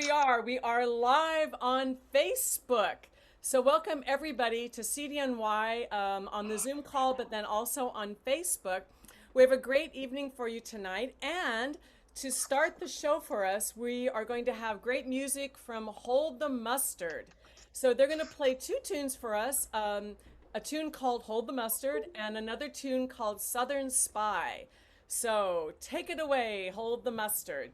we are. We are live on Facebook. So welcome everybody to CDNY on the Zoom call, but then also on Facebook. We have a great evening for you tonight. And to start the show for us, we are going to have great music from Hold the Mustard. So they're going to play two tunes for us, a tune called Hold the Mustard and another tune called Southern Spy. So take it away, Hold the Mustard.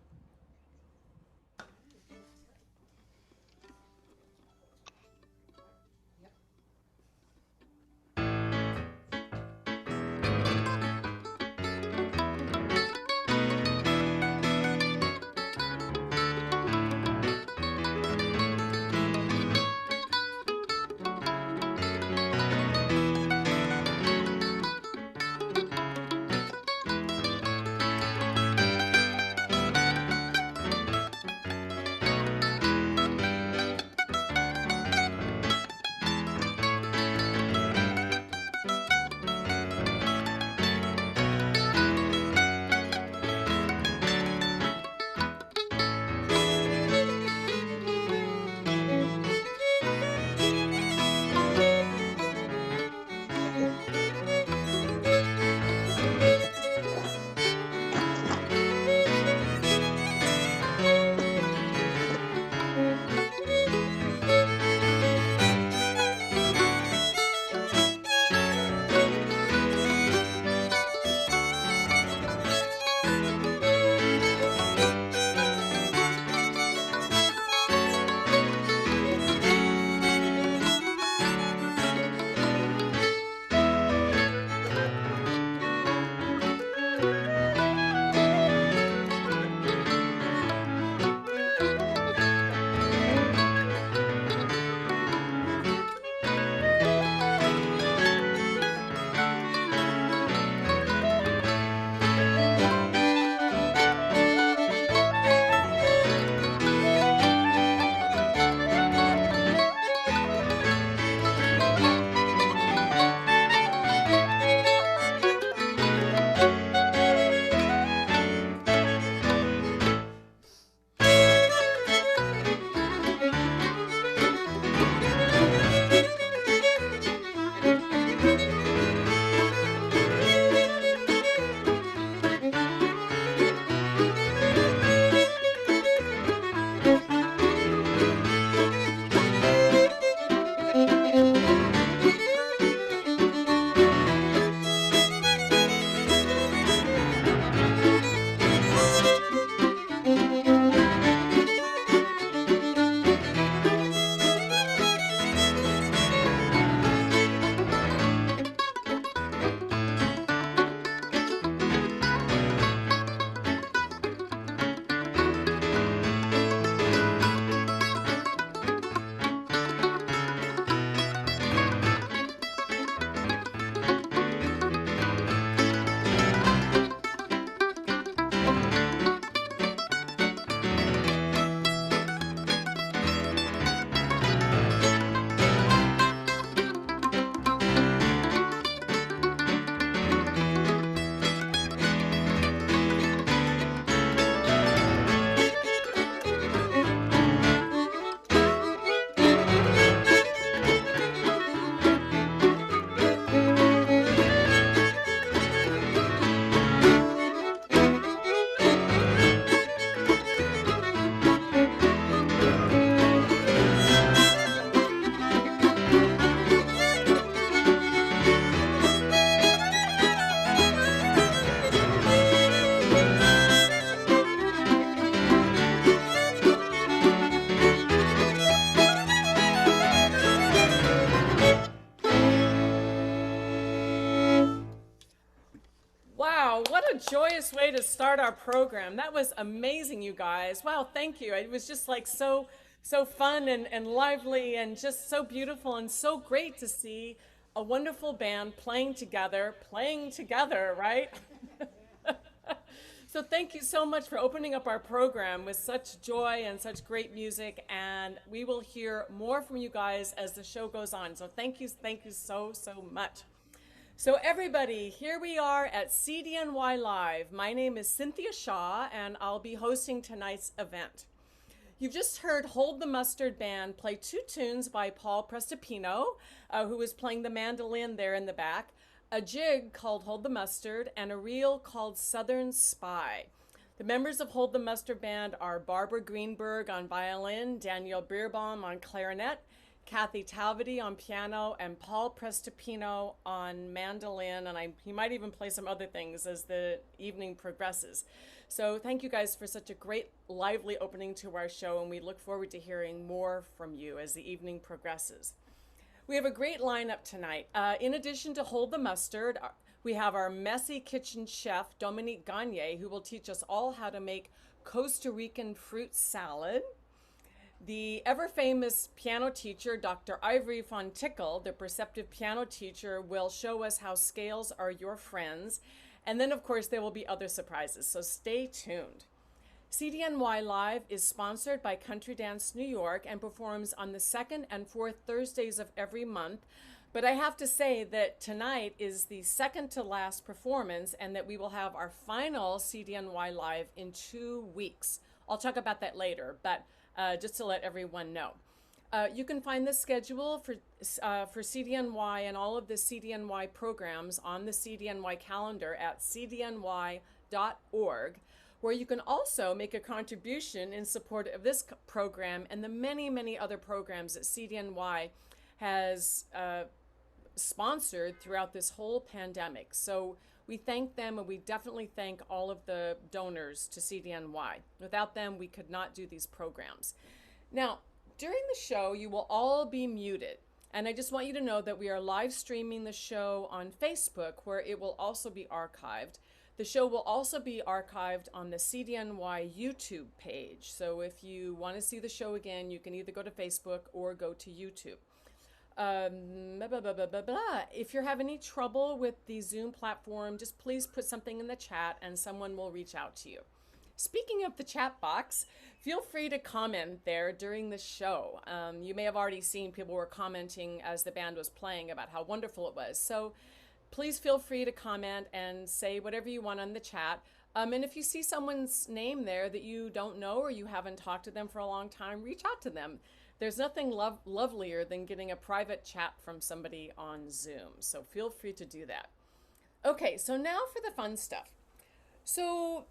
Joyous way to start our program. That was amazing, you guys. Wow, thank you. It was just like so fun and lively and just so beautiful and so great to see a wonderful band playing together, right? So thank you so much for opening up our program with such joy and such great music, and we will hear more from you guys as the show goes on. So thank you so much. So everybody, here we are at CDNY Live. My name is Cynthia Shaw, and I'll be hosting tonight's event. You've just heard Hold the Mustard Band play two tunes by Paul Prestopino, who was playing the mandolin there in the back, a jig called Hold the Mustard, and a reel called Southern Spy. The members of Hold the Mustard Band are Barbara Greenberg on violin, Danielle Beerbohm on clarinet, Kathy Talvitie on piano, and Paul Prestopino on mandolin, and he might even play some other things as the evening progresses. So thank you guys for such a great, lively opening to our show, and we look forward to hearing more from you as the evening progresses. We have a great lineup tonight. In addition to Hold the Mustard, we have our messy kitchen chef, Dominique Gagne, who will teach us all how to make Costa Rican fruit salad. The ever-famous piano teacher, Dr. Ivory von Tickle, the perceptive piano teacher, will show us how scales are your friends. And then, of course, there will be other surprises, so stay tuned. CDNY-Live is sponsored by Country Dance New York and performs on the second and fourth Thursdays of every month. But I have to say that tonight is the second to last performance and that we will have our final CDNY-Live in 2 weeks. I'll talk about that later, but just to let everyone know. You can find the schedule for CDNY and all of the CDNY programs on the CDNY calendar at cdny.org, where you can also make a contribution in support of this program and the many, many other programs that CDNY has sponsored throughout this whole pandemic. So we thank them, and we definitely thank all of the donors to CDNY. Without them, we could not do these programs. Now, during the show, you will all be muted. And I just want you to know that we are live streaming the show on Facebook, where it will also be archived. The show will also be archived on the CDNY YouTube page. So if you want to see the show again, you can either go to Facebook or go to YouTube. If you're having any trouble with the Zoom platform, just please put something in the chat and someone will reach out to you. Speaking of the chat box, feel free to comment there during the show. You may have already seen people were commenting as the band was playing about how wonderful it was. So please feel free to comment and say whatever you want on the chat. And if you see someone's name there that you don't know or you haven't talked to them for a long time, reach out to them. There's nothing lovelier than getting a private chat from somebody on Zoom. So feel free to do that. Okay, so now for the fun stuff. So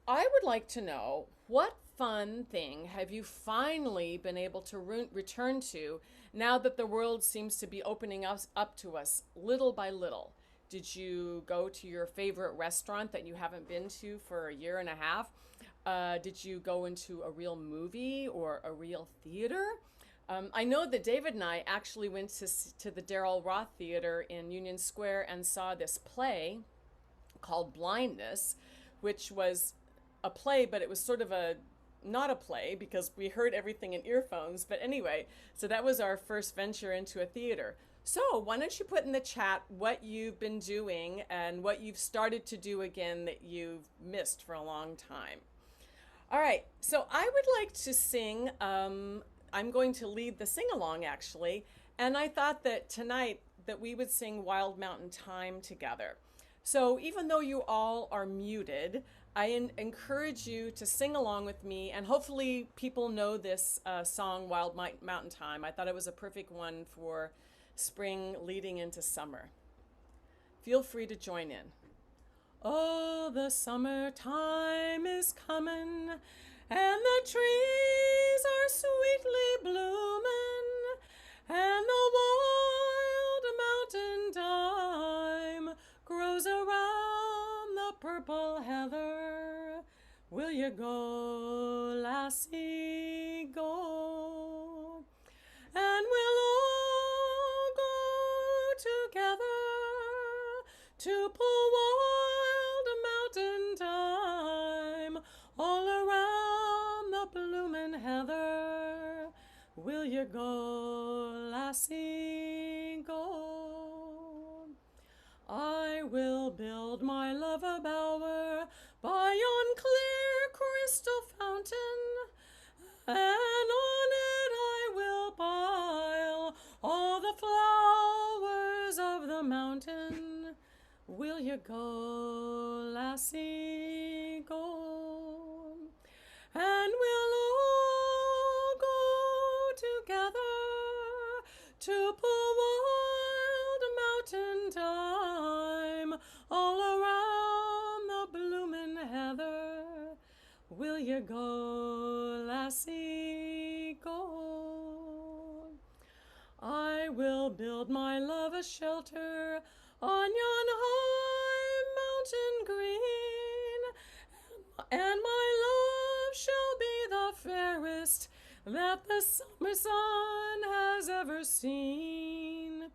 I would like to know, what fun thing have you finally been able to return to now that the world seems to be opening us up to us little by little? Did you go to your favorite restaurant that you haven't been to for a year and a half? Did you go into a real movie or a real theater? I know that David and I actually went to the Daryl Roth Theater in Union Square and saw this play called Blindness, which was a play, but it was sort of not a play because we heard everything in earphones. But anyway, so that was our first venture into a theater. So why don't you put in the chat what you've been doing and what you've started to do again that you've missed for a long time. All right, so I would like to sing. I'm going to lead the sing-along, actually, and I thought that tonight that we would sing Wild Mountain Thyme together. So even though you all are muted, I encourage you to sing along with me, and hopefully people know this song, Wild Mountain Thyme. I thought it was a perfect one for spring leading into summer. Feel free to join in. Oh, the summertime is coming, and the trees are sweetly blooming, and the wild mountain thyme grows around the purple heather. Will you go, lassie, go? And we'll all go together to pull wild mountain thyme all around the bloomin' heather. Will you go, lassie, go? I will build my love a bower by yon clear crystal fountain, and on it I will pile all the flowers of the mountain. Will you go, lassie, go? And we'll all together to pull wild mountain thyme all around the bloomin' heather. Will you go, lassie, go? I will build my love a shelter on yon high mountain green, and my love shall be the fairest that the summer sun has ever seen.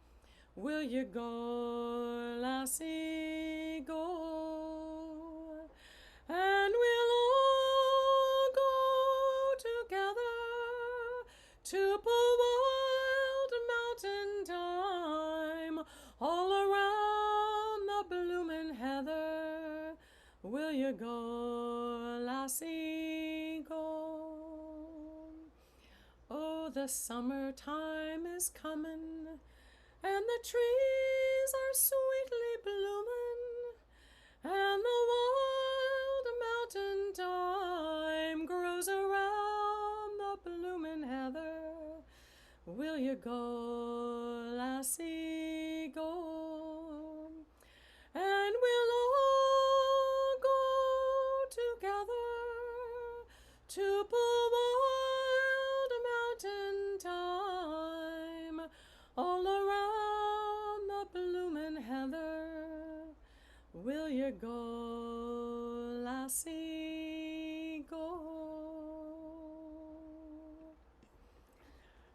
Will you go, lassie, go? And we'll all go together to pull wild mountain thyme all around the bloomin' heather. Will you go, lassie, go? Oh, the summertime is comin', and the trees are sweetly bloomin', and the wild mountain thyme grows around the bloomin' heather. Will you go, lassie, go? And we'll all go together to pull wild mountain thyme all around the bloomin' heather. Will you go, lassie, go?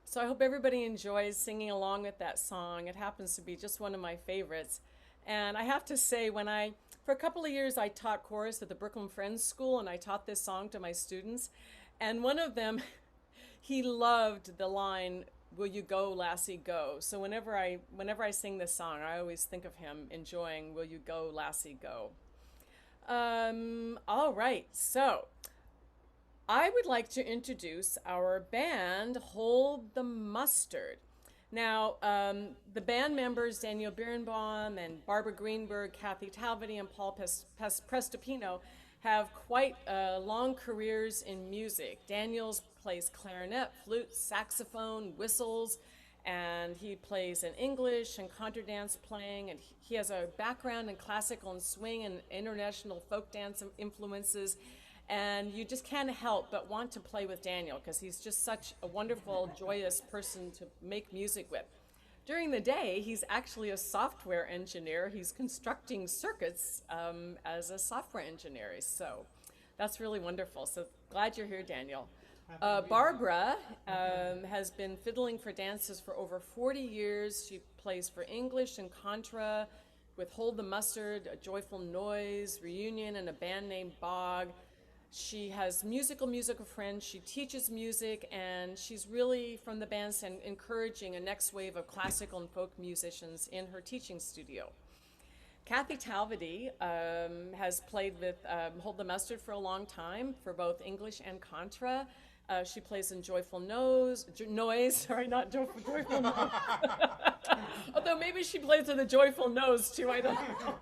So I hope everybody enjoys singing along with that song. It happens to be just one of my favorites. And I have to say, for a couple of years, I taught chorus at the Brooklyn Friends School, and I taught this song to my students. And one of them, he loved the line, "Will you go, lassie, go?" So whenever I sing this song, I always think of him enjoying "Will you go, lassie, go?" All right, so I would like to introduce our band, Hold the Mustard. Now, the band members, Daniel Beerbohm and Barbara Greenberg, Kathy Talvitie, and Paul Prestopino, have quite long careers in music. Daniels plays clarinet, flute, saxophone, whistles, and he plays in English and contra dance playing, and he has a background in classical and swing and international folk dance influences, and you just can't help but want to play with Daniel because he's just such a wonderful, joyous person to make music with. During the day, he's actually a software engineer. He's constructing circuits as a software engineer, so that's really wonderful. So glad you're here, Daniel. Barbara has been fiddling for dances for over 40 years. She plays for English and Contra with Hold the Mustard, A Joyful Noise, Reunion, and a band named Bog. She has musical friends. She teaches music, and she's really, from the bandstand, encouraging a next wave of classical and folk musicians in her teaching studio. Kathy Talvitie has played with Hold the Mustard for a long time for both English and Contra. She plays in Joyful Noise, sorry, not Joyful Noise. Although maybe she plays with a Joyful Nose too, I don't know.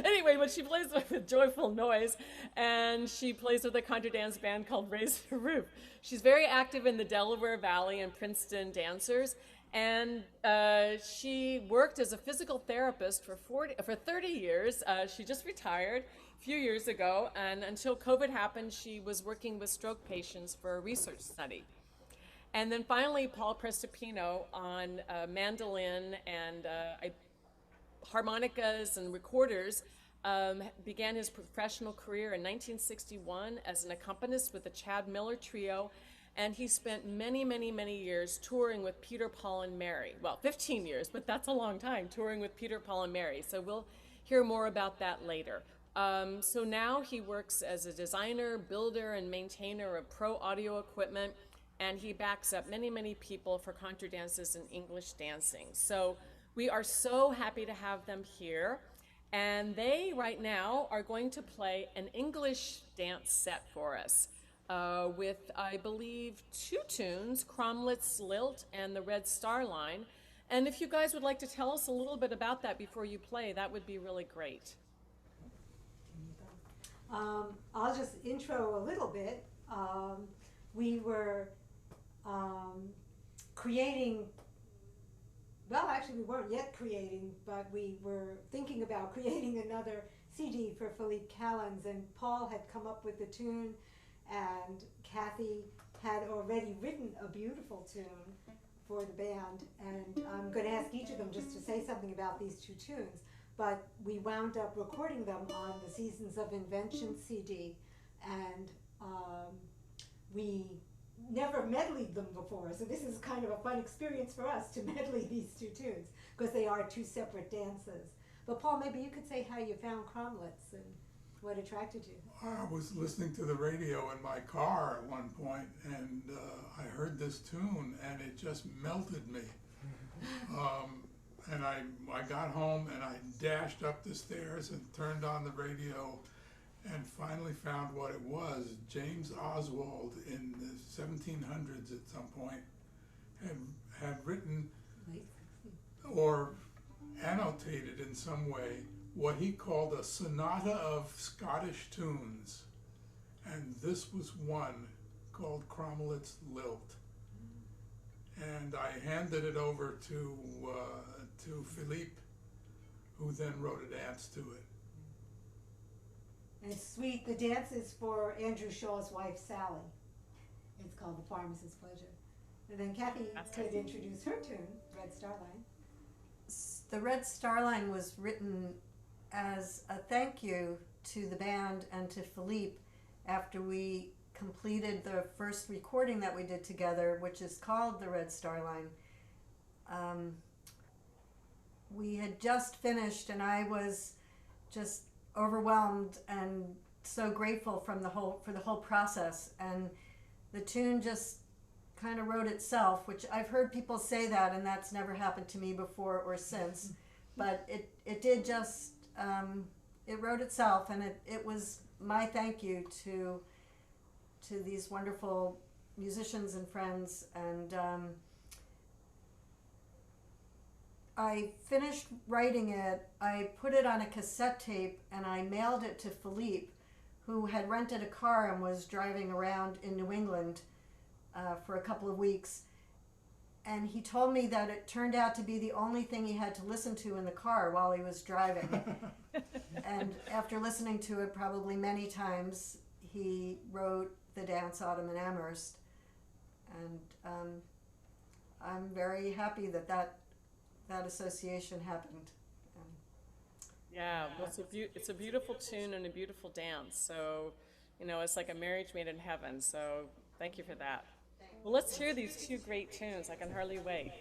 Anyway, but she plays with Joyful Noise, and she plays with a contra dance band called Raise the Roof. She's very active in the Delaware Valley and Princeton dancers, and she worked as a physical therapist for 30 years. She just retired a few years ago, and until COVID happened, she was working with stroke patients for a research study. And then finally, Paul Prestopino on mandolin and harmonicas and recorders, began his professional career in 1961 as an accompanist with the Chad Miller Trio, and he spent many, many, many years touring with Peter, Paul, and Mary. Well, 15 years, but that's a long time, touring with Peter, Paul, and Mary. So we'll hear more about that later. So now he works as a designer, builder, and maintainer of pro audio equipment, and he backs up many, many people for contra dances and English dancing. So we are so happy to have them here, and they right now are going to play an English dance set for us with, I believe, 2 tunes, Cromlett's Lilt and the Red Star Line. And if you guys would like to tell us a little bit about that before you play, that would be really great. I'll just intro a little bit. We were creating, well, actually we weren't yet creating, but we were thinking about creating another CD for Philippe Callan's, and Paul had come up with the tune, and Kathy had already written a beautiful tune for the band, and I'm going to ask each of them just to say something about these two tunes, but we wound up recording them on the Seasons of Invention CD, and we never medleyed them before, so this is kind of a fun experience for us to medley these two tunes, because they are two separate dances. But Paul, maybe you could say how you found Cromlets and what attracted you. I was listening to the radio in my car at one point, and I heard this tune, and it just melted me. And I got home, and I dashed up the stairs and turned on the radio, and finally found what it was. James Oswald in the 1700s at some point had written or annotated in some way what he called a sonata of Scottish tunes, and this was one called Cromlet's Lilt, and I handed it over to Philippe, who then wrote a dance to it. And it's sweet. The dance is for Andrew Shaw's wife, Sally. It's called The Pharmacist's Pleasure. And then Kathy could introduce her tune, Red Starline. The Red Starline was written as a thank you to the band and to Philippe after we completed the first recording that we did together, which is called The Red Starline. We had just finished, and I was just overwhelmed and so grateful for the whole process, and the tune just kind of wrote itself, which I've heard people say that, and that's never happened to me before or since, but it did just it wrote itself, and it was my thank you to these wonderful musicians and friends. And I finished writing it, I put it on a cassette tape, and I mailed it to Philippe, who had rented a car and was driving around in New England for a couple of weeks. And he told me that it turned out to be the only thing he had to listen to in the car while he was driving. And after listening to it probably many times, he wrote the dance Autumn in Amherst. And I'm very happy that association happened. Yeah, well, it's a beautiful tune and a beautiful dance. So, it's like a marriage made in heaven. So thank you for that. Well, let's hear these two great tunes. I can hardly wait.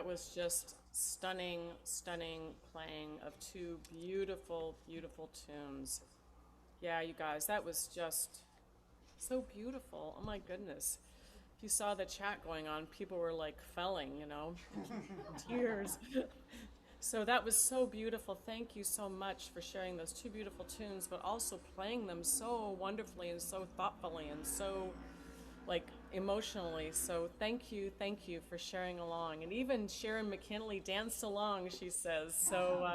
was just stunning, stunning playing of two beautiful, beautiful tunes. Yeah, you guys, that was just so beautiful. Oh my goodness. If you saw the chat going on, people were like felling, tears. So that was so beautiful. Thank you so much for sharing those two beautiful tunes, but also playing them so wonderfully and so thoughtfully and so emotionally. So thank you for sharing along. And even Sharon McKinley danced along, she says. So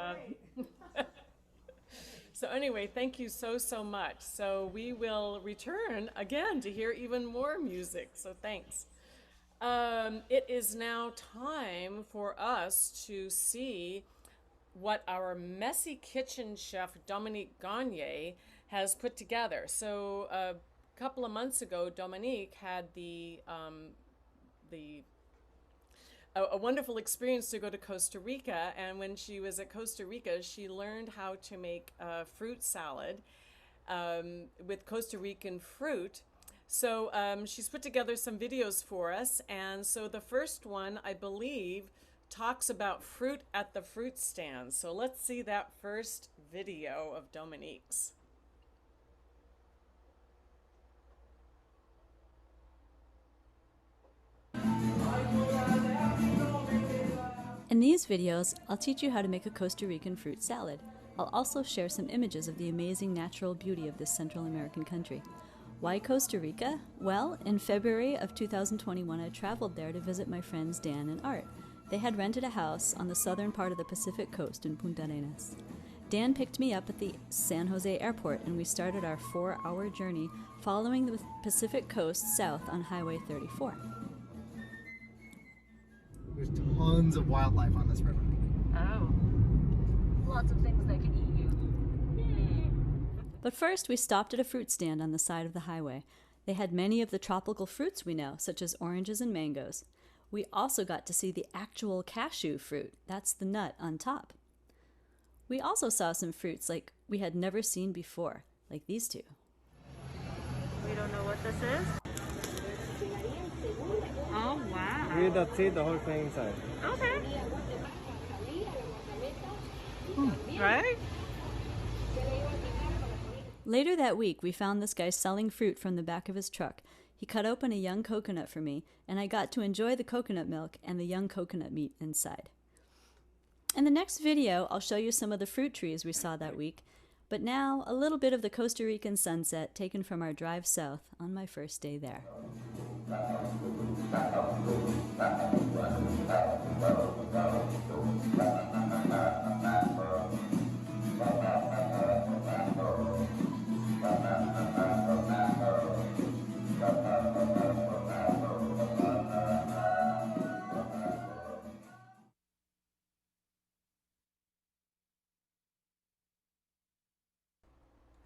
so anyway, thank you so much. So we will return again to hear even more music. So thanks. It is now time for us to see what our messy kitchen chef Dominique Gagne has put together. So a couple of months ago, Dominique had a wonderful experience to go to Costa Rica, and when she was at Costa Rica, she learned how to make a fruit salad with Costa Rican fruit. So she's put together some videos for us, and so the first one, I believe, talks about fruit at the fruit stand. So let's see that first video of Dominique's. In these videos, I'll teach you how to make a Costa Rican fruit salad. I'll also share some images of the amazing natural beauty of this Central American country. Why Costa Rica? Well, in February of 2021, I traveled there to visit my friends Dan and Art. They had rented a house on the southern part of the Pacific coast in Punta Arenas. Dan picked me up at the San Jose airport, and we started our 4-hour journey following the Pacific coast south on Highway 34. There's tons of wildlife on this river. Oh. Lots of things that can eat you. Yay. But first, we stopped at a fruit stand on the side of the highway. They had many of the tropical fruits we know, such as oranges and mangoes. We also got to see the actual cashew fruit. That's the nut on top. We also saw some fruits like we had never seen before, like these two. We don't know what this is. Oh, wow. Read the seed, the whole thing inside. Okay. Right? Later that week, we found this guy selling fruit from the back of his truck. He cut open a young coconut for me, and I got to enjoy the coconut milk and the young coconut meat inside. In the next video, I'll show you some of the fruit trees we saw that week, but now a little bit of the Costa Rican sunset taken from our drive south on my first day there.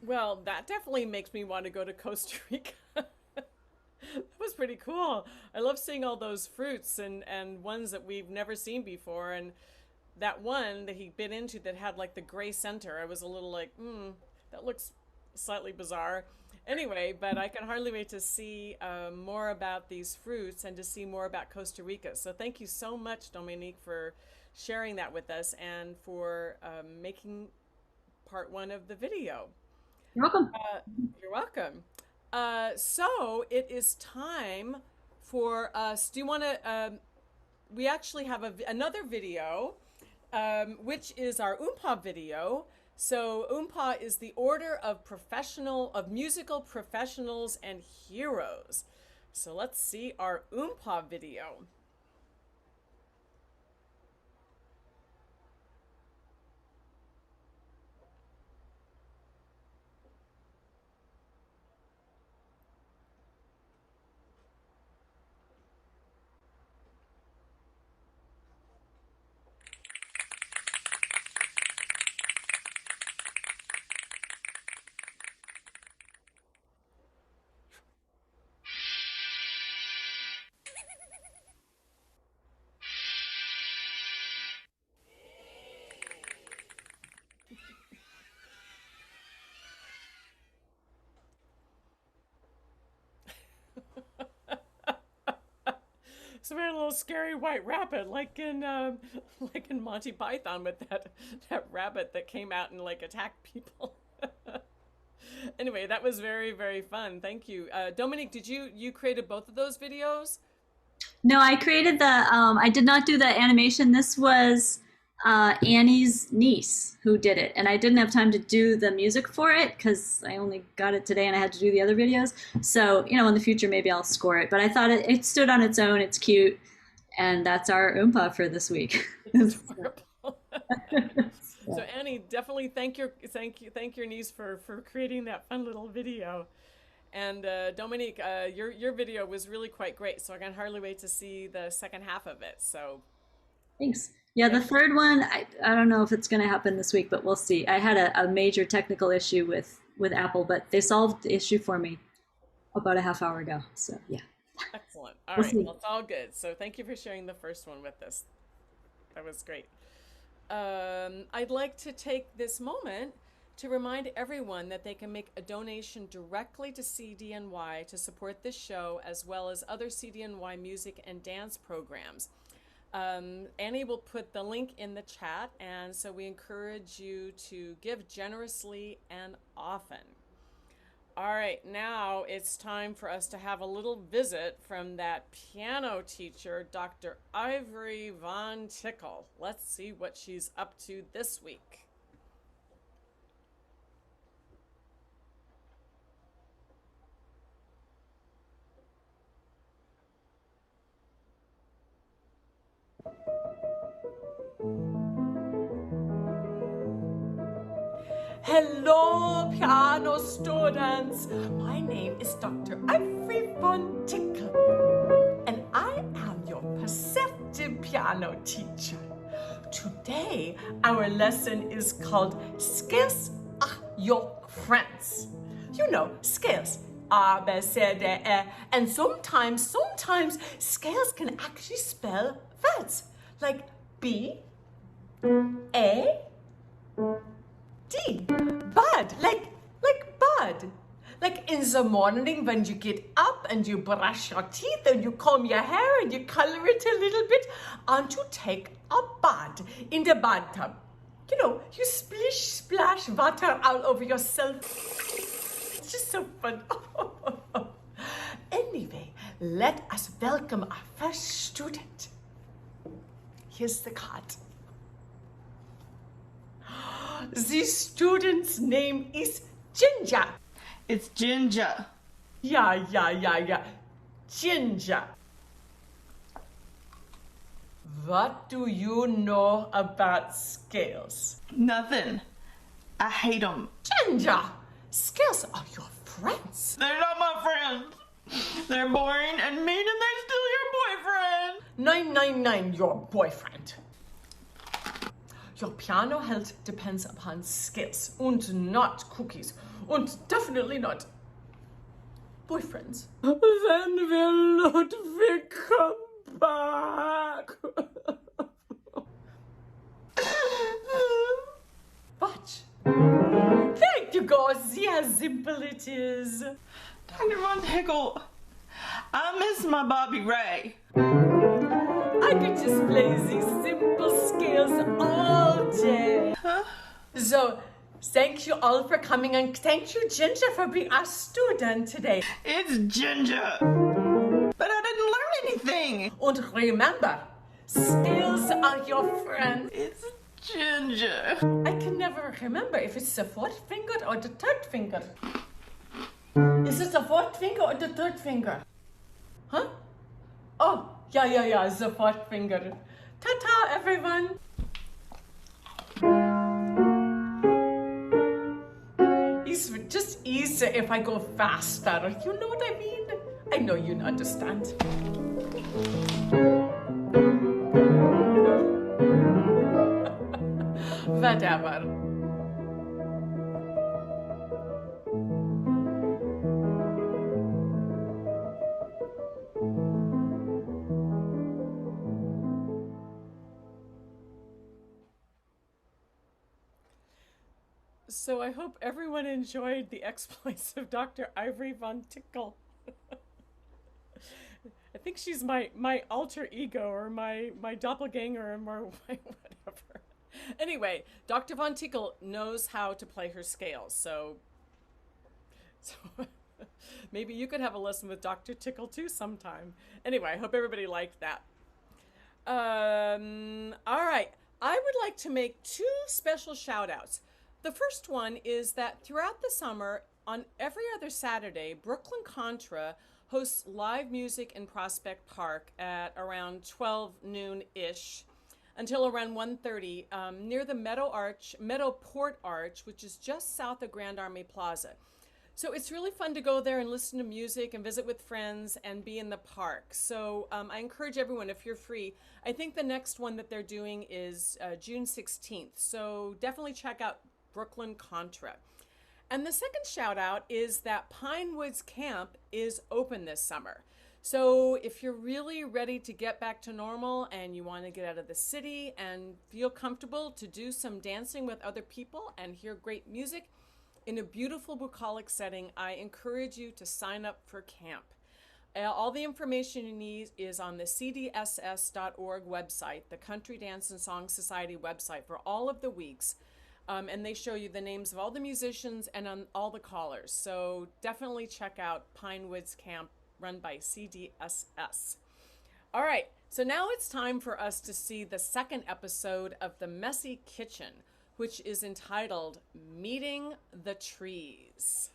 Well, that definitely makes me want to go to Costa Rica. That was pretty cool. I love seeing all those fruits and ones that we've never seen before. And that one that he bit into that had like the gray center, I was a little like, that looks slightly bizarre. Anyway, but I can hardly wait to see more about these fruits and to see more about Costa Rica. So thank you so much, Dominique, for sharing that with us and for making part one of the video. You're welcome. You're welcome. So it is time for us. Do you want to? We actually have another video, which is our Oompah video. So Oompah is the Order of Musical Professionals and Heroes. So let's see our Oompah video. So we had a little scary white rabbit, like in Monty Python with that rabbit that came out and like attacked people. Anyway, that was very, very fun. Thank you. Dominique, did you created both of those videos? No, I created the, I did not do the animation. This was Annie's niece who did it. And I didn't have time to do the music for it because I only got it today and I had to do the other videos. So, you know, in the future, maybe I'll score it. But I thought it stood on its own. It's cute. And that's our Oompah for this week. It's adorable. So Annie, definitely thank your niece for creating that fun little video. And Dominique, your video was really quite great. So I can hardly wait to see the second half of it. So thanks. Yeah, the third one, I don't know if it's going to happen this week, but we'll see. I had a major technical issue with Apple, but they solved the issue for me about a half hour ago. So yeah. Excellent. All right. Well, it's all good. So thank you for sharing the first one with us. That was great. I'd like to take this moment to remind everyone that they can make a donation directly to CDNY to support this show, as well as other CDNY music and dance programs. Annie will put the link in the chat, and so we encourage you to give generously and often. All right, now it's time for us to have a little visit from that piano teacher, Dr. Ivory von Tickle. Let's see what she's up to this week. Hello, piano students. My name is Dr. Ivory von Tickle, and I am your perceptive piano teacher. Today, our lesson is called Scales are your friends. You know, scales, A, B, C, D, E, and sometimes scales can actually spell words, like B, A, D, bud, like bud. Like in the morning when you get up and you brush your teeth and you comb your hair and you color it a little bit, and you take a bath in the bathtub. You know, you splash water all over yourself. It's just so fun. Anyway, let us welcome our first student. Here's the card. The student's name is Ginger. It's Ginger. Yeah. Ginger. What do you know about scales? Nothing. I hate them. Ginger, scales are your friends. They're not my friends. They're boring and mean, and they're still your boyfriend. 999, your boyfriend. Your piano health depends upon scales and not cookies, and definitely not boyfriends. Then will Ludwig come back. Watch. There you go. See how simple it is. Dr. Von Tickle, I miss my Bobby Ray. I could just play these simple scales all day. Huh? So, thank you all for coming, and thank you, Ginger, for being our student today. It's Ginger. But I didn't learn anything. And remember, scales are your friend. It's Ginger. I can never remember if it's the fourth finger or the third finger. Is it the fourth finger or the third finger? Huh? Oh, yeah, it's the fourth finger. Ta-ta, everyone. It's just easier if I go faster. You know what I mean? I know you understand. Whatever. So I hope everyone enjoyed the exploits of Dr. Ivory von Tickle. I think she's my alter ego or my doppelganger or whatever. Anyway, Dr. Von Tickle knows how to play her scales, so maybe you could have a lesson with Dr. Tickle too sometime. Anyway, I hope everybody liked that. All right, I would like to make two special shout outs. The first one is that throughout the summer, on every other Saturday, Brooklyn Contra hosts live music in Prospect Park at around 12 noon-ish until around 1:30 near the Meadowport Arch, which is just south of Grand Army Plaza. So it's really fun to go there and listen to music and visit with friends and be in the park. So I encourage everyone, if you're free, I think the next one that they're doing is June 16th. So definitely check out Brooklyn Contra. And the second shout out is that Pine Woods Camp is open this summer. So if you're really ready to get back to normal and you want to get out of the city and feel comfortable to do some dancing with other people and hear great music in a beautiful bucolic setting, I encourage you to sign up for camp. All the information you need is on the cdss.org website, the Country Dance and Song Society website, for all of the weeks. And they show you the names of all the musicians and all the callers. So definitely check out Pine Woods Camp, run by CDSS. All right, so now it's time for us to see the second episode of The Messy Kitchen, which is entitled Meeting the Trees.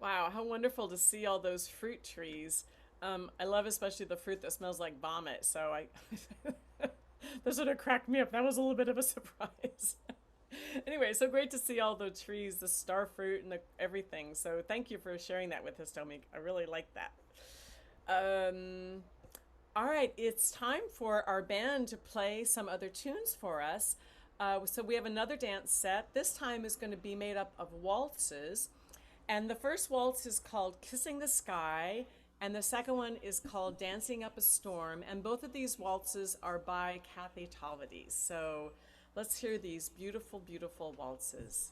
Wow, how wonderful to see all those fruit trees. I love especially the fruit that smells like vomit, so that sort of cracked me up. That was a little bit of a surprise. Anyway, so great to see all the trees, the star fruit and everything. So thank you for sharing that with us, Dominique. I really like that. All right, it's time for our band to play some other tunes for us. So we have another dance set. This time is going to be made up of waltzes. And the first waltz is called Kissing the Sky, and the second one is called Dancing Up a Storm. And both of these waltzes are by Kathy Talvitie. So let's hear these beautiful, beautiful waltzes.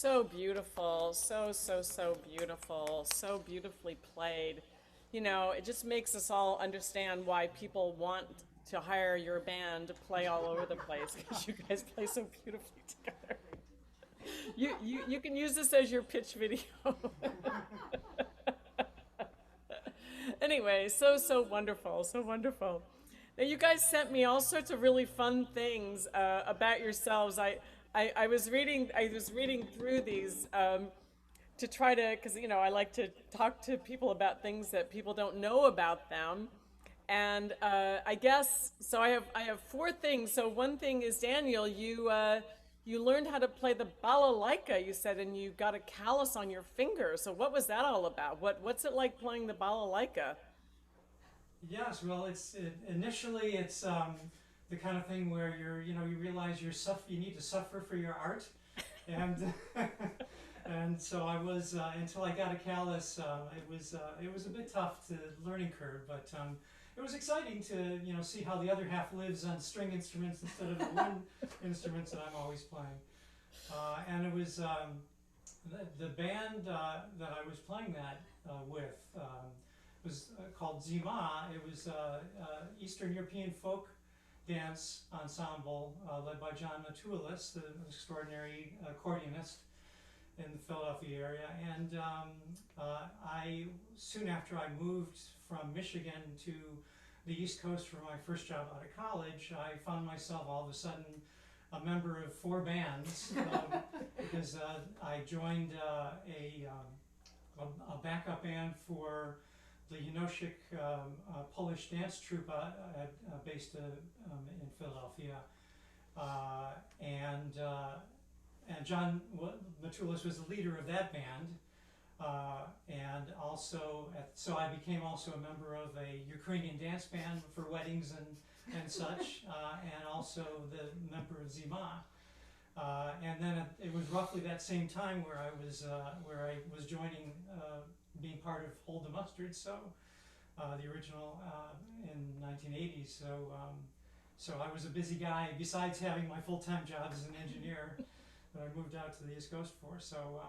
So beautiful, so beautiful, so beautifully played. You know, it just makes us all understand why people want to hire your band to play all over the place, because you guys play so beautifully together. You can use this as your pitch video. Anyway, so wonderful, so wonderful. Now you guys sent me all sorts of really fun things about yourselves. I was reading through these to try to, because you know I like to talk to people about things that people don't know about them, and I guess so. I have four things. So one thing is, Daniel, you learned how to play the balalaika, you said, and you got a callus on your finger. So what was that all about? What's it like playing the balalaika? Yes, well, initially it's the kind of thing where you realize you need to suffer for your art, and and so I was until I got a callus. It was a bit tough to learning curve, but it was exciting to see how the other half lives on string instruments instead of the wind instruments that I'm always playing. And it was the band that I was playing that with. Was called Zima. It was Eastern European folk dance ensemble led by John Matulis, the extraordinary accordionist in the Philadelphia area. And I soon after I moved from Michigan to the East Coast for my first job out of college, I found myself all of a sudden a member of four bands because I joined a backup band for the Janosik Polish dance troupe based in Philadelphia, and John Matulis was the leader of that band, and also so I became also a member of a Ukrainian dance band for weddings and such, and also the member of Zima. And then it was roughly that same time where I was joining. Being part of Hold the Mustard, so the original in 1980. So I was a busy guy. Besides having my full-time job as an engineer, that I moved out to the East Coast for. So,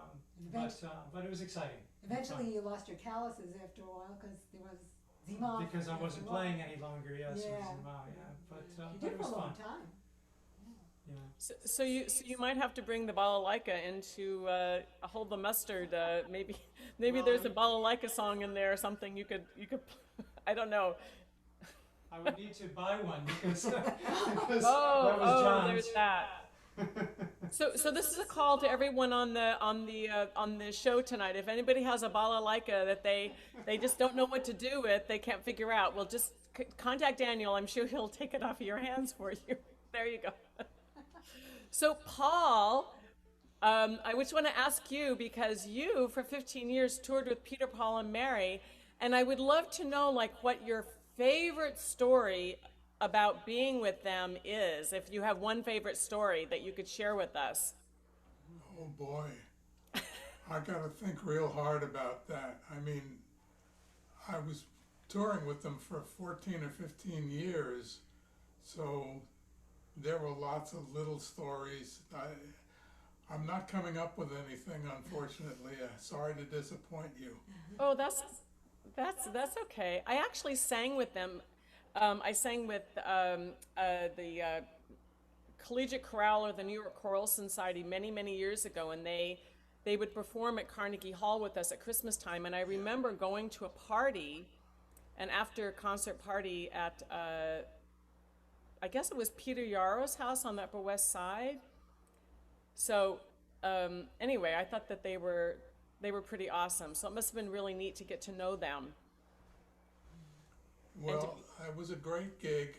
but it was exciting. Eventually, you lost your calluses after a while because there was Zima. Because I wasn't playing any longer. Yes, yeah. it was Zima. Yeah, you but did it was for a long fun. time. Yeah. So you might have to bring the balalaika into Hold the Mustard. Maybe there's a balalaika song in there or something. You could I don't know. I would need to buy one because that was John's. There's that. So this is a call to everyone on the show tonight. If anybody has a balalaika that they just don't know what to do with, they can't figure out, well, just contact Daniel. I'm sure he'll take it off of your hands for you. There you go. So Paul, I just want to ask you, because you for 15 years toured with Peter, Paul, and Mary, and I would love to know what your favorite story about being with them is, if you have one favorite story that you could share with us. Oh boy, I gotta think real hard about that. I mean, I was touring with them for 14 or 15 years, so there were lots of little stories. I'm not coming up with anything, unfortunately. Sorry to disappoint you. Oh, that's okay. I actually sang with them. I sang with the Collegiate Chorale or the New York Choral Society many years ago, and they would perform at Carnegie Hall with us at Christmas time. And I remember going to a party, an after concert party at I guess it was Peter Yarrow's house on the Upper West Side. So anyway, I thought that they were pretty awesome. So it must have been really neat to get to know them. Well, it was a great gig.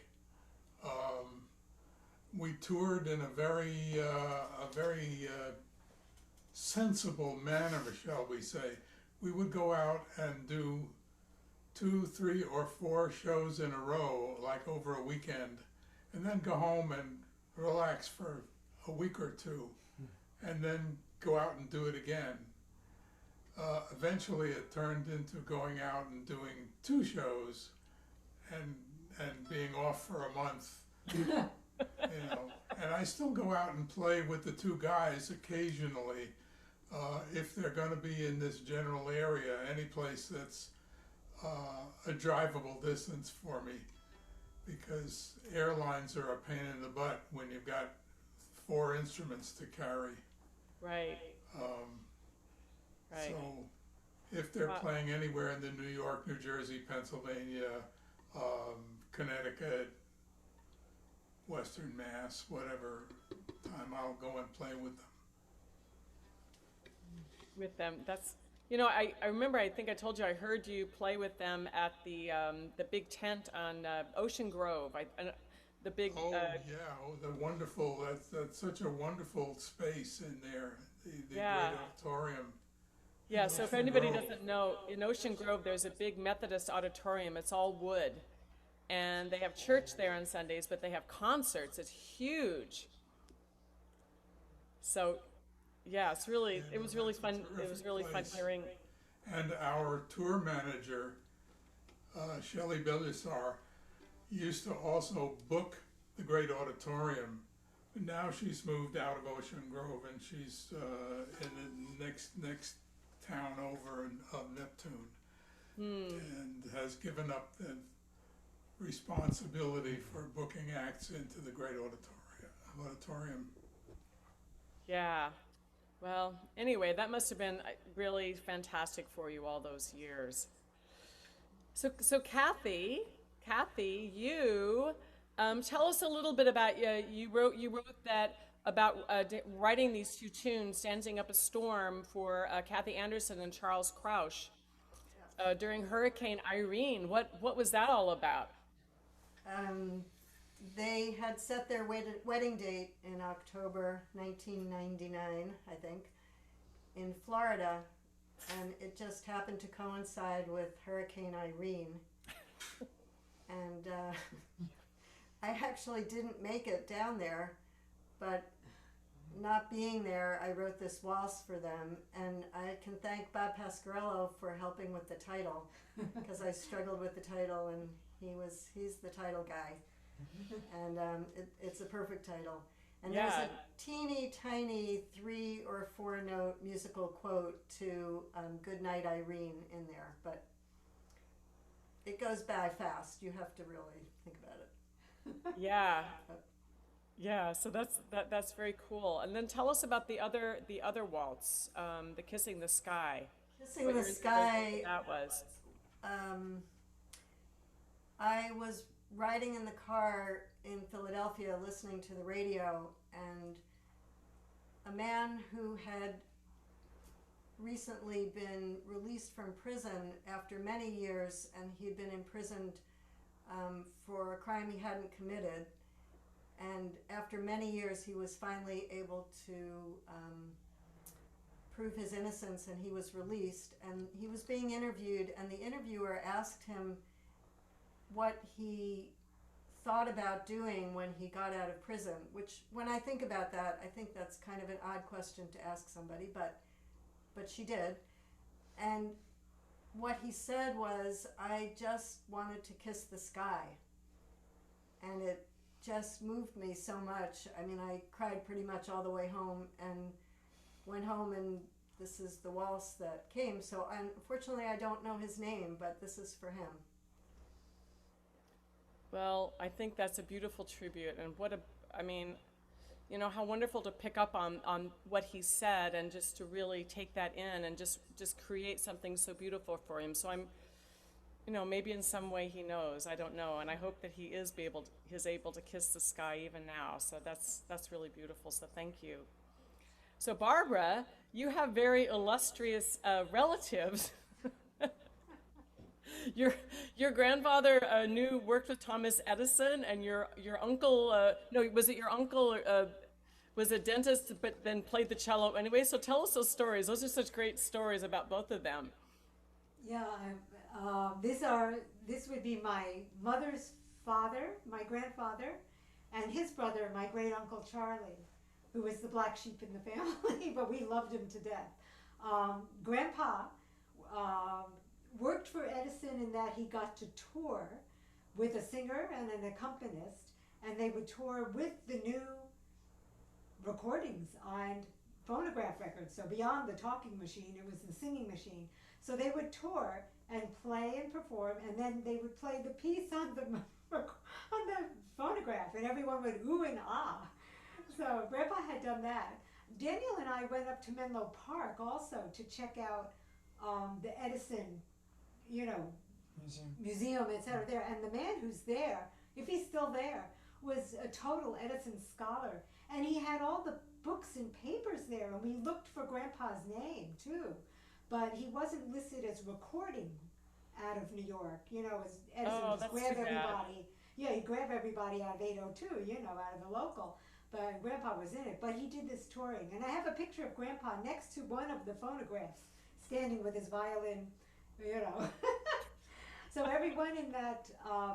We toured in a very sensible manner, shall we say. We would go out and do 2, 3, or 4 shows in a row, like over a weekend, and then go home and relax for a week or two, and then go out and do it again. Eventually it turned into going out and doing 2 shows and being off for a month, and I still go out and play with the 2 guys occasionally, if they're going to be in this general area, any place that's a drivable distance for me, because airlines are a pain in the butt when you've got 4 instruments to carry. Right. Right. So if they're playing anywhere in the New York, New Jersey, Pennsylvania, Connecticut, Western Mass, whatever time, I'll go and play with them. With them, that's, you know, I remember, I think I told you I heard you play with them at the big tent on Ocean Grove. The big. Oh yeah, the wonderful. That's such a wonderful space in there. The Yeah. great auditorium. Yeah, in so if Ocean anybody Grove. doesn't know, in Ocean Grove there's a big Methodist auditorium. It's all wood. And they have church there on Sundays, but they have concerts. It's huge. So, yeah, it's really, it was really fun. It was really fun hearing. And our tour manager, Shelley Belisar, used to also book the great auditorium. But now she's moved out of Ocean Grove and she's in the next town over of Neptune, and has given up the responsibility for booking acts into the great auditorium. Yeah. Well, anyway, that must have been really fantastic for you all those years. So Kathy, you tell us a little bit about you wrote that about writing these 2 tunes, "Standing Up a Storm," for Kathy Anderson and Charles Crouch during Hurricane Irene. What was that all about? They had set their wedding date in October 1999, I think, in Florida, and it just happened to coincide with Hurricane Irene. And I actually didn't make it down there, but not being there, I wrote this waltz for them, and I can thank Bob Pasquarello for helping with the title, because I struggled with the title, and he's the title guy. And it's a perfect title. And there's a teeny tiny 3 or 4 note musical quote to "Good Night Irene" in there, but it goes by fast. You have to really think about it. Yeah. Yeah, so that's very cool. And then tell us about the other waltz, the "Kissing the Sky." Kissing the Sky. That was. I was riding in the car in Philadelphia listening to the radio, and a man who had recently been released from prison after many years, and he'd been imprisoned for a crime he hadn't committed. And after many years, he was finally able to prove his innocence, and he was released. And he was being interviewed, and the interviewer asked him what he thought about doing when he got out of prison, which, when I think about that, I think that's kind of an odd question to ask somebody, but she did. And what he said was, "I just wanted to kiss the sky." And it just moved me so much. I mean, I cried pretty much all the way home, and went home, and this is the waltz that came. So unfortunately, I don't know his name, but this is for him. Well, I think that's a beautiful tribute, and I mean, you know, how wonderful to pick up on what he said, and just to really take that in and just create something so beautiful for him. So I'm, you know, maybe in some way he knows, I don't know, and I hope that he is able to kiss the sky even now. So that's really beautiful. So thank you. So Barbara, you have very illustrious relatives. Your grandfather worked with Thomas Edison, and your uncle, was it your uncle was a dentist but then played the cello anyway? So tell us those stories. Those are such great stories about both of them. Yeah, this would be my mother's father, my grandfather, and his brother, my great uncle Charlie, who was the black sheep in the family, but we loved him to death. Grandpa worked for Edison in that he got to tour with a singer and an accompanist, and they would tour with the new recordings. And phonograph records. So beyond the talking machine, it was the singing machine. So they would tour and play and perform, and then they would play the piece on the phonograph, and everyone would ooh and ah. So Grandpa had done that. Daniel and I went up to Menlo Park also to check out the Edison, museum, etc. there. And the man who's there, if he's still there, was a total Edison scholar, and he had all the books and papers there. And we looked for Grandpa's name too, but he wasn't listed as recording out of New York. As Edison just grabbed everybody. Yeah, he grabbed everybody out of 802, out of the local. But Grandpa was in it. But he did this touring. And I have a picture of Grandpa next to one of the phonographs, standing with his violin, So everyone in that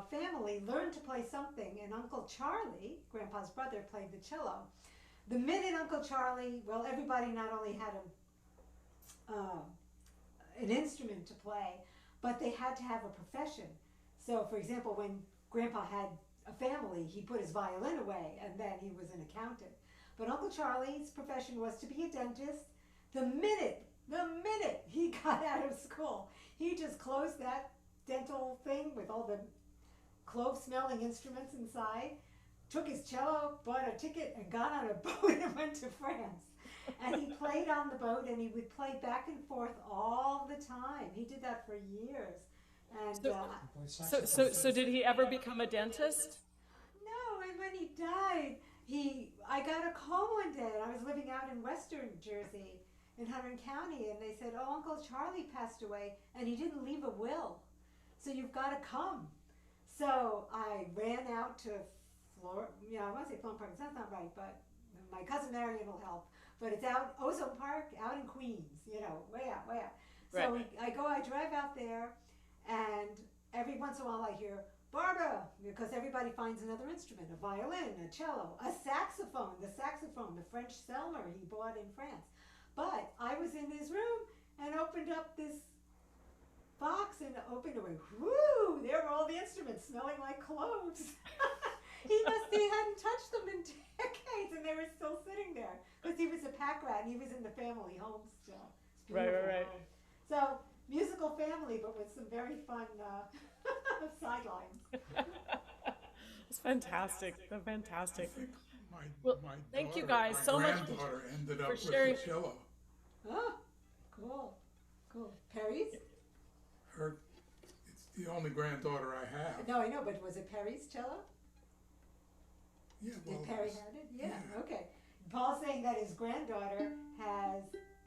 family learned to play something. And Uncle Charlie, Grandpa's brother, played the cello. The minute Uncle Charlie, everybody not only had an instrument to play, but they had to have a profession. So, for example, when Grandpa had a family, he put his violin away, and then he was an accountant. But Uncle Charlie's profession was to be a dentist. The minute he got out of school, he just closed that dental thing with all the clove-smelling instruments inside, took his cello, bought a ticket, and got on a boat and went to France. And he played on the boat, and he would play back and forth all the time. He did that for years. And so did he ever become a dentist? No, and when he died, I got a call one day, and I was living out in Western Jersey, in Hunterdon County, and they said, "Oh, Uncle Charlie passed away, and he didn't leave a will, so you've got to come." So I ran out to I want to say Florham Park, that's not right, but my cousin Marion will help. But it's out, Ozone Park, out in Queens, way out. So Right. I drive out there, and every once in a while I hear, "Barbara," because everybody finds another instrument, a violin, a cello, a saxophone, the French Selmer he bought in France. But I was in his room and opened up this box and opened it, whoo, there were all the instruments smelling like cloves. He hadn't touched them in decades, and they were still sitting there because he was a pack rat and he was in the family home still. Right. So musical family, but with some very fun sidelines. It's fantastic. Fantastic. I think my thank you daughter, guys my so much granddaughter ended up for with sharing. the cello. Oh, cool. Perry's? It's the only granddaughter I have. No, I know, but was it Perry's cello? Yeah, well, Did Perry have it? Yeah, okay. Paul's saying that his granddaughter has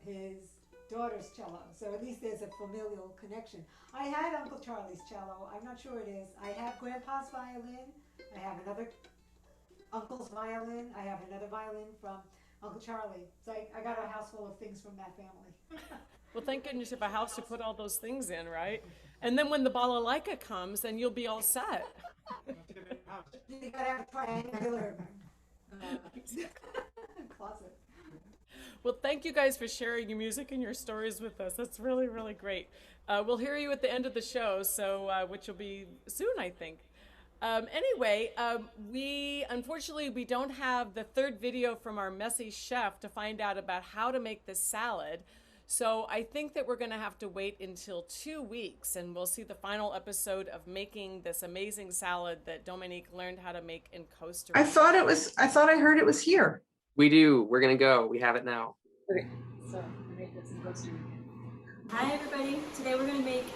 his daughter's cello, so at least there's a familial connection. I had Uncle Charlie's cello. I'm not sure it is. I have Grandpa's violin. I have another uncle's violin. I have another violin from Uncle Charlie. So I got a house full of things from that family. Well, thank goodness you have a house to put all those things in, right? And then when the balalaika comes, then you'll be all set. You gotta have a triangular closet. Well, thank you guys for sharing your music and your stories with us. That's really, really great. We'll hear you at the end of the show, which will be soon, I think. Anyway, unfortunately, we don't have the third video from our messy chef to find out about how to make this salad. So I think that we're going to have to wait until 2 weeks, and we'll see the final episode of making this amazing salad that Dominique learned how to make in Costa Rica. I thought I heard it was here. We do. We're going to go. We have it now. Okay, so I make this in Costa Rica. Hi everybody. Today we're going to make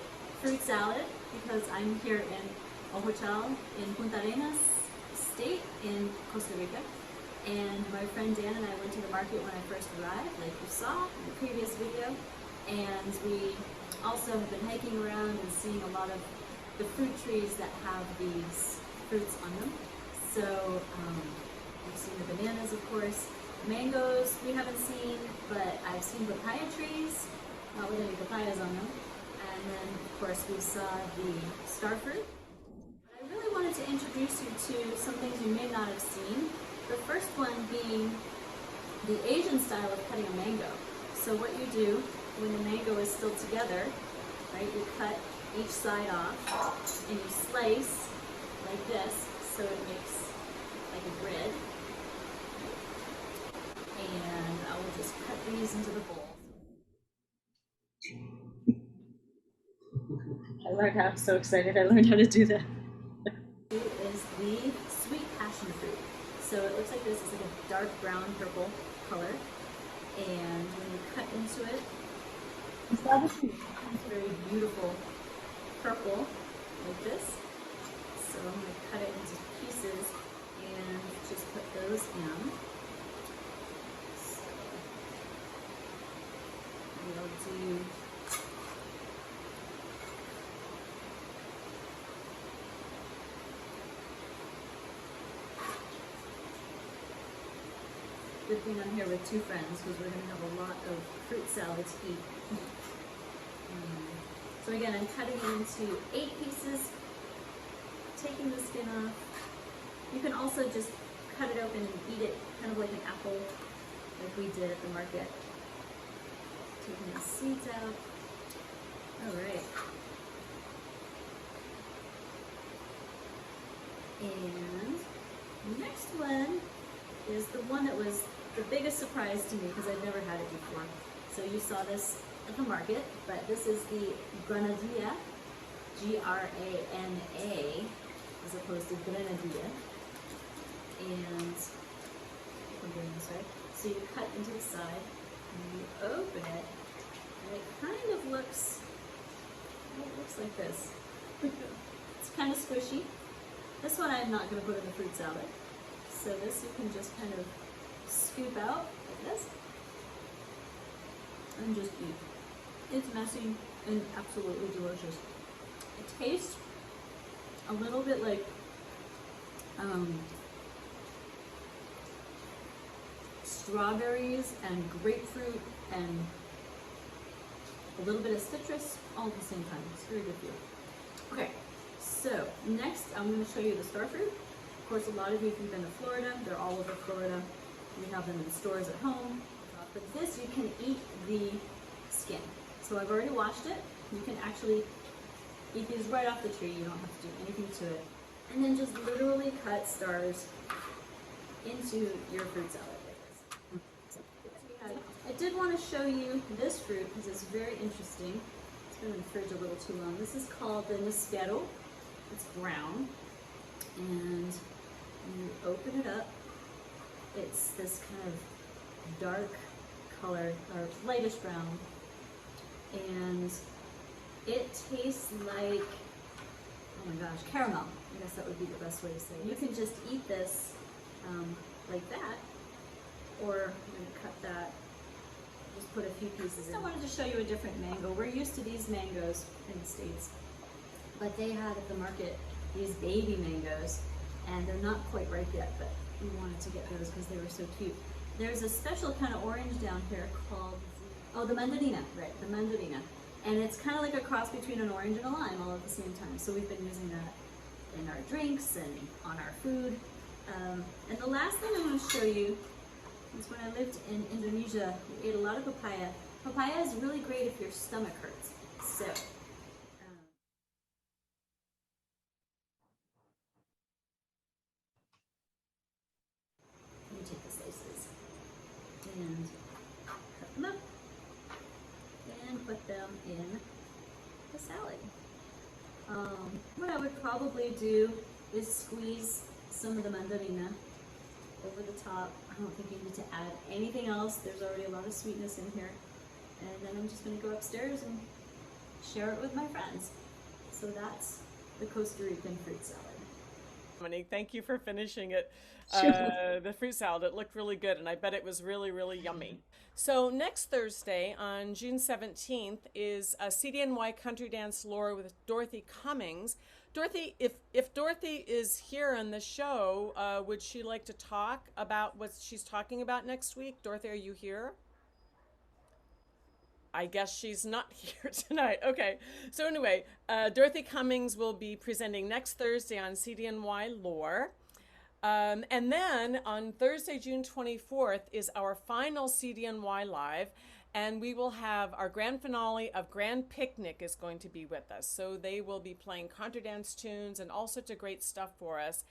fruit salad because I'm here in a hotel in Punta Arenas state in Costa Rica. And my friend Dan and I went to the market when I first arrived, like you saw in the previous video. And we also have been hiking around and seeing a lot of the fruit trees that have these fruits on them. So we've seen the bananas, of course. Mangoes we haven't seen, but I've seen papaya trees, not with any papayas on them. And then, of course, we saw the star fruit. I really wanted to introduce you to some things you may not have seen. The first one being the Asian style of cutting a mango. So what you do when the mango is still together, right, you cut each side off and you slice like this so it makes like a grid. And I will just cut into the bowl. I learned how, I'm so excited I learned how to do that. It is the sweet passion fruit. So it looks like this. It's like a dark brown purple color. And when you cut into it, it's very beautiful purple like this. So I'm going to cut it into pieces and just put those in. So we'll do good thing I'm here with two friends because we're going to have a lot of fruit salad to eat. So again, I'm cutting it into 8 pieces, taking the skin off. You can also just cut it open and eat it kind of like an apple, like we did at the market. Taking the seeds out. All right. And the next one is the one that was the biggest surprise to me because I'd never had it before. So you saw this at the market, but this is the granadilla, G-R-A-N-A, as opposed to grenadilla. And I'm doing this right. So you cut into the side, and you open it, and it kind of looks, like this. It's kind of squishy. This one I'm not going to put in the fruit salad. So this you can just kind of scoop out like this and just eat. It's messy and absolutely delicious. It tastes a little bit like strawberries and grapefruit and a little bit of citrus all at the same time. It's very good feel. Okay, so next I'm going to show you the starfruit. Of course, a lot of you, if you've been to Florida, they're all over Florida. We have them in stores at home. But this, you can eat the skin. So I've already washed it. You can actually eat these right off the tree. You don't have to do anything to it. And then just literally cut stars into your fruit salad like this. I did want to show you this fruit because it's very interesting. It's been in the fridge a little too long. This is called the Nispero. It's brown. And when you open it up, it's this kind of dark color, or lightish brown, and it tastes like, oh my gosh, caramel. I guess that would be the best way to say it. You can just eat this like that, or I'm going to cut that, just put a few pieces in. I wanted to show you a different mango. We're used to these mangoes in the States, but they had at the market these baby mangoes, and they're not quite ripe yet, but we wanted to get those because they were so cute. There's a special kind of orange down here called, oh, the mandarina, right, the mandarina. And it's kind of like a cross between an orange and a lime all at the same time. So we've been using that in our drinks and on our food. And the last thing I want to show you is when I lived in Indonesia, we ate a lot of papaya. Papaya is really great if your stomach hurts. So, you take the slices and cut them up and put them in the salad. What I would probably do is squeeze some of the mandarina over the top. I don't think you need to add anything else. There's already a lot of sweetness in here. And then I'm just going to go upstairs and share it with my friends. So that's the Costa Rican fruit salad. Dominique, thank you for finishing it. Sure. The fruit salad, it looked really good, and I bet it was really, really yummy. So next Thursday, on June 17th, is a CDNY Country Dance Lore with Dorothy Cummings. Dorothy, if Dorothy is here on the show, would she like to talk about what she's talking about next week? Dorothy, are you here? I guess she's not here tonight. Okay. So anyway, Dorothy Cummings will be presenting next Thursday on CDNY Lore. And then on Thursday, June 24th is our final CDNY Live, and we will have our grand finale of Grand Picnic is going to be with us. So they will be playing contra dance tunes and all sorts of great stuff for us.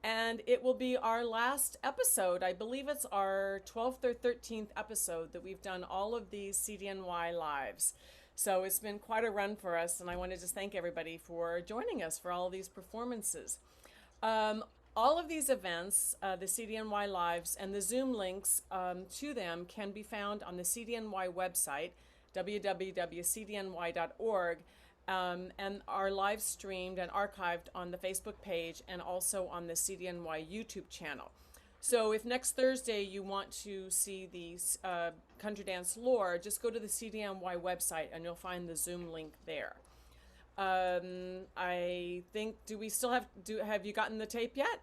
And it will be our last episode. I believe it's our 12th or 13th episode that we've done all of these CDNY lives. So it's been quite a run for us, and I want to just thank everybody for joining us for all of these performances. All of these events, the CDNY Lives and the Zoom links to them can be found on the CDNY website, www.cdny.org, and are live streamed and archived on the Facebook page and also on the CDNY YouTube channel. So if next Thursday you want to see the country dance lore, just go to the CDNY website and you'll find the Zoom link there. I think, have you gotten the tape yet?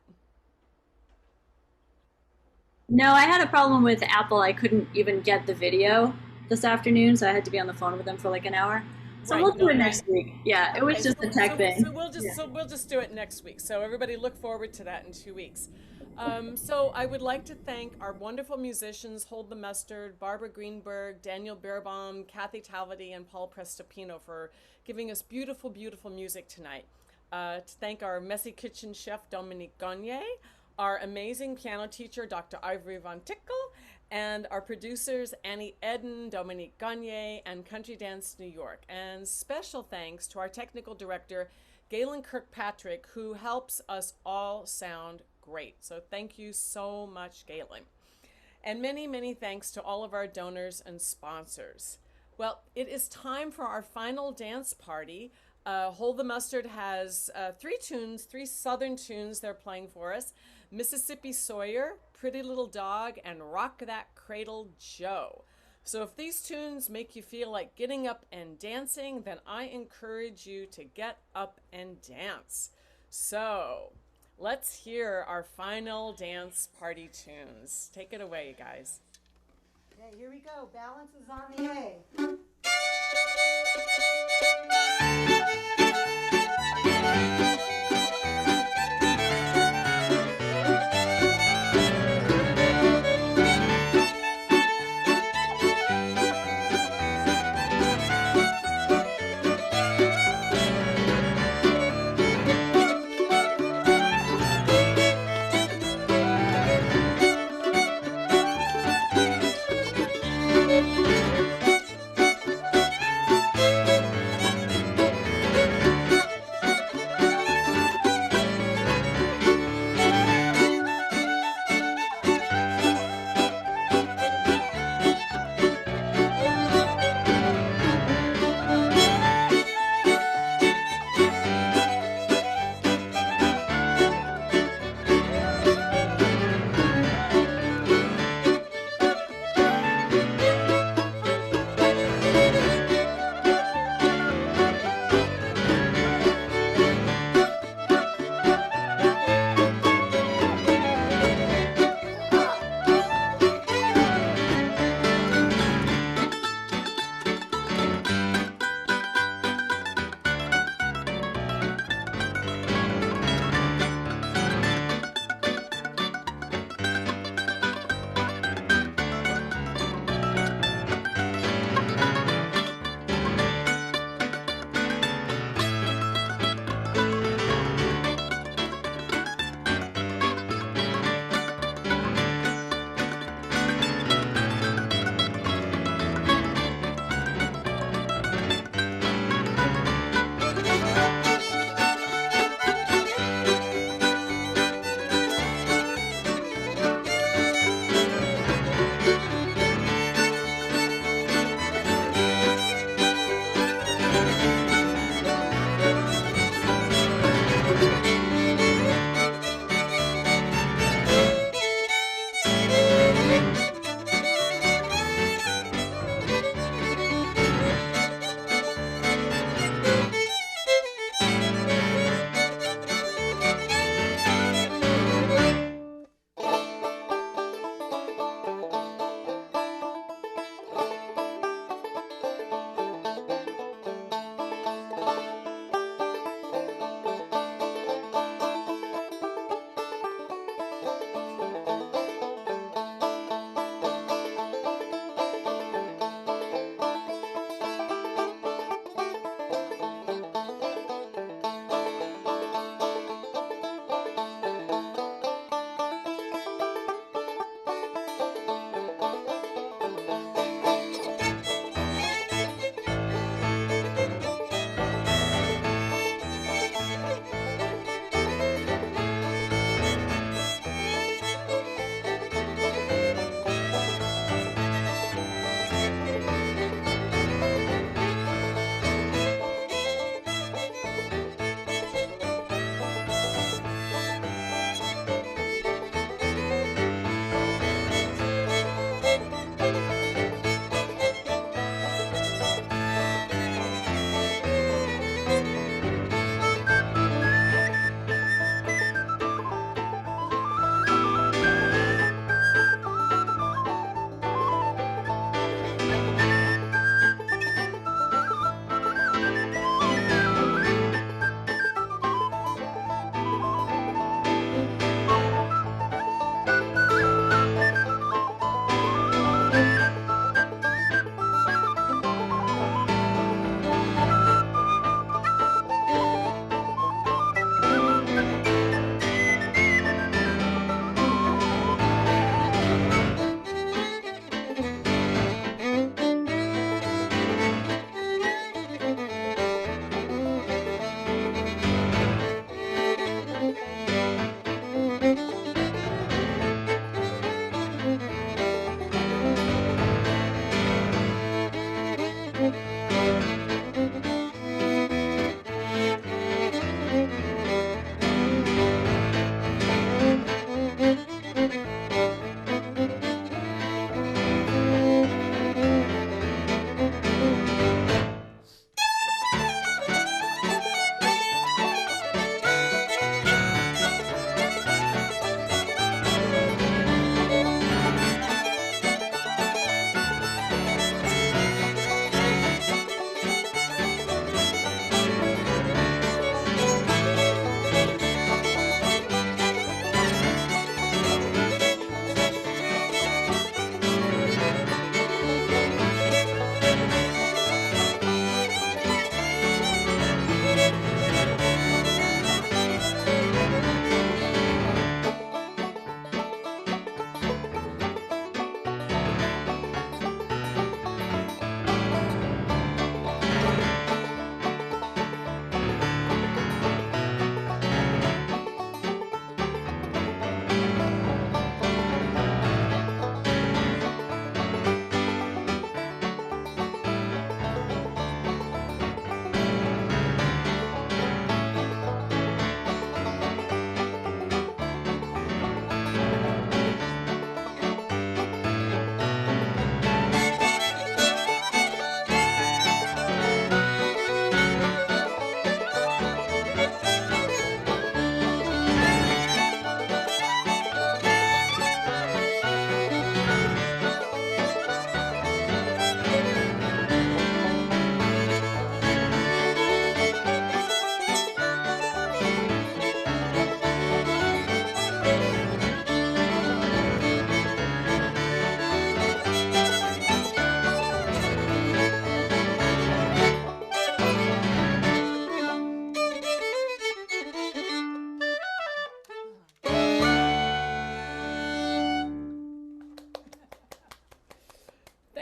No, I had a problem with Apple. I couldn't even get the video this afternoon, so I had to be on the phone with them for like an hour. So Right, we'll do no, it next week. Yeah, it was just a tech thing. So we'll just do it next week. So everybody look forward to that in 2 weeks. So I would like to thank our wonderful musicians, Hold the Mustard, Barbara Greenberg, Daniel Beerbohm, Kathy Talvitie, and Paul Prestopino for giving us beautiful, beautiful music tonight. To thank our messy kitchen chef, Dominique Gagne, our amazing piano teacher, Dr. Ivory von Tickle, and our producers, Annie Eden, Dominique Gagne, and Country Dance New York. And special thanks to our technical director, Galen Kirkpatrick, who helps us all sound great. So thank you so much, Galen. And many, many thanks to all of our donors and sponsors. Well, it is time for our final dance party. Hold the Mustard has three Southern tunes they're playing for us. Mississippi Sawyer, Pretty Little Dog, and Rock That Cradle Joe. So if these tunes make you feel like getting up and dancing, then I encourage you to get up and dance. So let's hear our final dance party tunes. Take it away, guys. Okay, here we go. Balance is on the A.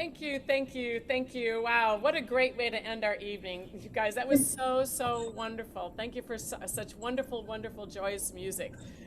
Thank you, thank you, thank you. Wow, what a great way to end our evening. You guys, that was so, so wonderful. Thank you for such wonderful, wonderful, joyous music.